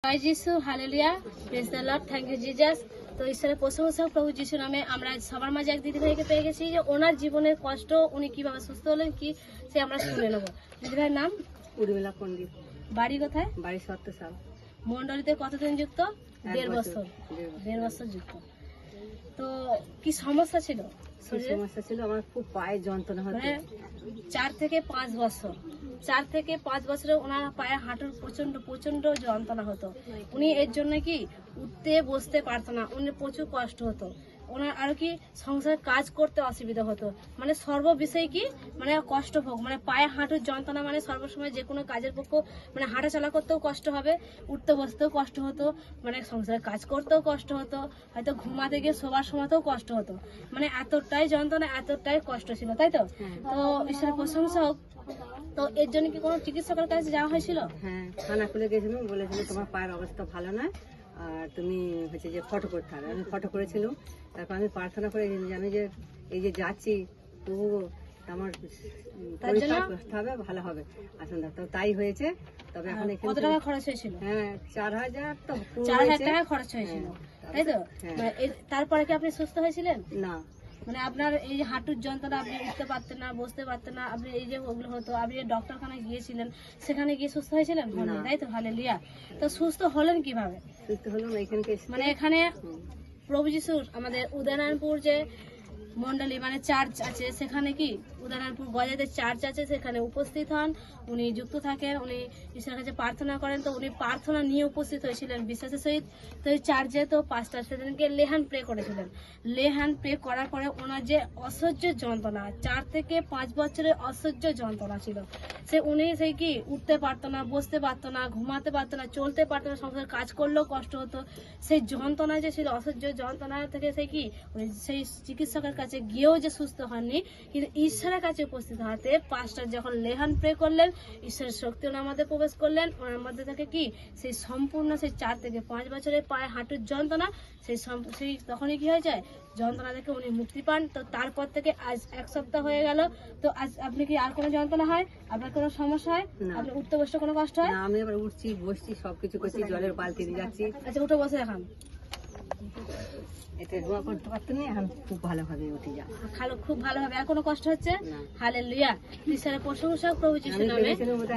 জয় যিশু, hallelujah, praise the Lord, thank you Jesus. তো ঈশ্বরের প্রশংসা প্রভু যিশু নামে। আমরা সবার মাঝে এক দিদি ভাইকে পেয়ে গেছি যে ওনার জীবনের কষ্ট, উনি কিভাবে সুস্থ হলেন কি সে আমরা শুনে নেবো। দিদি ভাইয়ের নাম উর্মিলা পণ্ডিত। বাড়ি কোথায়? বাড়ি সত্যসাল। মন্ডলীতে কতদিন যুক্ত? 1.5 বছর। 1.5 বছর যুক্ত। তো কি সমস্যা ছিল? সমস্যা ছিল আমার খুব পায়ে যন্ত্রণা হতো। 4 থেকে 5 বছর 4 থেকে 5 বছরে ওনার পায়ে হাঁটুর প্রচন্ড যন্ত্রণা হতো। উনি এর জন্য কি উঠতে বসতে পারতো না, উনি প্রচুর কষ্ট হতো। ওনার আর কি সংসারে কাজ করতে অসুবিধা হতো, মানে সর্ব বিষয় কি মানে কষ্ট ভোগ, মানে পায়ে হাঁটুর যন্ত্রণা, মানে সর্বসময় যে কোনো কাজের পক্ষ মানে হাঁটাচলা করতেও কষ্ট হবে, উঠতে বসতেও কষ্ট হতো, মানে সংসারে কাজ করতেও কষ্ট হতো, হয়তো ঘুমাতে গিয়ে শোবার সময়তেও কষ্ট হতো, মানে এতটাই যন্ত্রণা, এতটাই কষ্ট ছিল, তাই তো? তো ঈশ্বরের প্রশংসা হোক। তো এর জন্য কি কোনো চিকিৎসকের কাছে যাওয়া হয়েছিল? হ্যাঁ, থানা খুলে গেছিলাম, বলেছিল তোমার পায়ের অবস্থা ভালো নয়, আর তুমি হচ্ছে যে ফটো করতে হবে। আমি ফটো করেছিলাম। তারপর আমি প্রার্থনা করে জানি যে এই যে যাচ্ছি তবু আমার পরীক্ষা করতে হবে, ভালো হবে। আসুন তো তাই হয়েছে। তবে এখন কত টাকা খরচ হয়েছিল? হ্যাঁ, 4000 তো 4000 টাকা খরচ হয়েছিল, তাই তো? তারপরে কি আপনি সুস্থ হয়েছিলেন? না, মানে আপনার এই যে হাঁটুর যন্ত্রণা, আপনি উঠতে পারতেন না, বসতে পারতেন না, আপনি এই যে ওগুলো হতো, আপনি ডক্টরখানায় গিয়েছিলেন, সেখানে গিয়ে সুস্থ হয়েছিলেন? তাই তো, হালেলুয়া। তো সুস্থ হলেন কিভাবে? সুস্থ হলাম এখানকে, মানে এখানে প্রভু যিশুর আমাদের উদয়নারায়ণপুর যে মন্ডলী মানে চার্চ আছে, সেখানে কি উদয়নারায়ণপুর গজাতে চার্চ আছে, সেখানে উপস্থিত হন, উনি যুক্ত থাকেন, উনি ঈশ্বরের কাছে প্রার্থনা করেন। তো উনি প্রার্থনা নিয়ে উপস্থিত হয়েছিলেন বিশ্বাসের সহিত। তো এই চার্চে তো পাস্টার সেদিনকে লেহান প্রে করেছিলেন। লেহান প্রে করার পরে ওনার যে অসহ্য যন্ত্রণা, 4 থেকে 5 বছরের অসহ্য যন্ত্রণা ছিল, সে উনি সেই কি উঠতে পারতো না, বসতে পারতো না, ঘুমাতে পারতো না, চলতে পারতো না, সংসার কাজ করলেও কষ্ট হতো। সেই যন্ত্রণা যে ছিল, অসহ্য যন্ত্রণা থেকে সে কি উনি সেই চিকিৎসকের কাছে গিয়েও যে সুস্থ হননি, কিন্তু ঈশ্বরের কাছে উপস্থিত হতে পাস্টার যখন লেহান প্রে করলেন, ঈশ্বরের শক্তি ওনার মধ্যে প্রবেশ করলেন। ওনার মধ্যে থেকে কি সেই সম্পূর্ণ সেই 4 থেকে 5 বছরের পায়ে হাঁটুর যন্ত্রণা, সেই তখনই কি হয়ে যায়, যন্ত্রণা থেকে উনি মুক্তি পান। তো তারপর থেকে আজ 1 সপ্তাহ হয়ে গেল। তো আজ আপনি কি আর কোনো যন্ত্রণা হয়, আপনার কোনো সমস্যা হয়, আপনি উঠতে বসতে কোনো কষ্ট হয়? আমি এবার উঠছি, বসছি, সবকিছু করছি, জলের বালতি দিয়ে যাচ্ছি। আচ্ছা, উঠে বসে দেখান। এতে দোয়া করতে পারতো না, এখন খুব ভালোভাবে উঠে যা। খুব ভালোভাবে, আর কোনো কষ্ট হচ্ছে? হালেলুয়া, ঈশ্বরের প্রশংসা প্রভু যিশু নামে।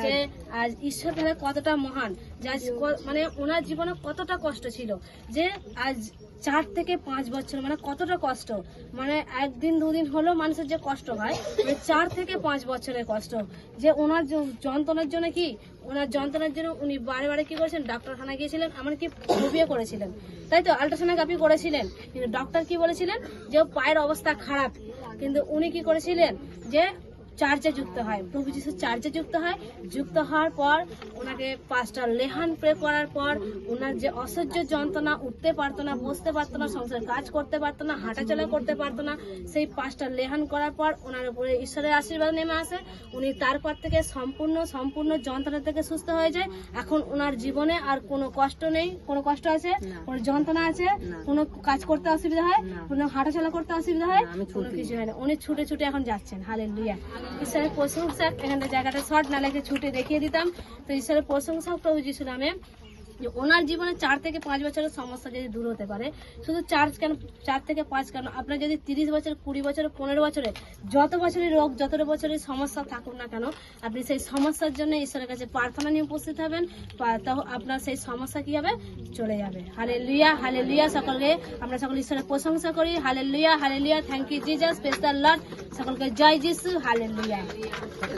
যে আজ ঈশ্বর তাহলে কতটা মহান, যে আজ মানে ওনার জীবনে কতটা কষ্ট ছিল, যে আজ 4 থেকে 5 বছর মানে কতটা কষ্ট, মানে একদিন দুদিন হলেও মানুষের যে কষ্ট হয়, 4 থেকে 5 বছরের কষ্ট। যে ওনার যন্ত্রণার জন্য কি ওনার যন্ত্রণার জন্য উনি বারে বারে কি করেছেন, ডাক্তারখানা গিয়েছিলেন, এমনকি বিয়ে করেছিলেন, তাই তো? আল্ট্রাসোনোগ্রাফি করেছিলেন, কিন্তু ডক্টর কি বলেছিলেন যে পায়ের অবস্থা খারাপ। কিন্তু উনি কি করেছিলেন যে চার্চে যুক্ত হয়, প্রভু যিশু চার্চে যুক্ত হয়। যুক্ত হওয়ার পর ওনাকে পাস্টার লেহান প্রে করার পর ওনার যে অসহ্য যন্ত্রণা, উঠতে পারতো না, বসতে পারতো না, সংসার কাজ করতে পারতো না, হাঁটাচলা করতে পারতো না, সেই পাস্টার লেহান করার পর ওনার উপরে ঈশ্বরের আশীর্বাদ নেমে আসে। উনি তারপর থেকে সম্পূর্ণ যন্ত্রণা থেকে সুস্থ হয়ে যায়। এখন ওনার জীবনে আর কোনো কষ্ট নেই। কোনো কষ্ট আছে? কোনো যন্ত্রণা আছে? কোনো কাজ করতে অসুবিধা হয়? কোনো হাঁটাচলা করতে অসুবিধা হয়? কোনো কিছু হয় না। উনি ছুটে ছুটে এখন যাচ্ছেন। হালেলুয়া, ঈশ্বরের প্রশংসা। এখানে জায়গাটা শর্ট না লাগে ছুটে দেখিয়ে দিতাম। তো ঈশ্বরের প্রশংসা প্রভু যিশু নামে। যে ওনার জীবনে 4 থেকে 5 বছরের সমস্যা যদি দূর হতে পারে, শুধু 4 থেকে 5 কেন, আপনার যদি 30 বছর, 20 বছর, 15 বছরে, যত বছরের রোগ, যত বছরের সমস্যা থাকুক না কেন, আপনি সেই সমস্যার জন্য ঈশ্বরের কাছে প্রার্থনা নিয়ে উপস্থিত হবেন, আপনার সেই সমস্যা কি হবে, চলে যাবে। Hallelujah, hallelujah. সকলকে আমরা সকল ঈশ্বরের প্রশংসা করি। Hallelujah, hallelujah, thank you Jesus, praise the Lord. সকলকে জয় যিশু, হালেলুয়া।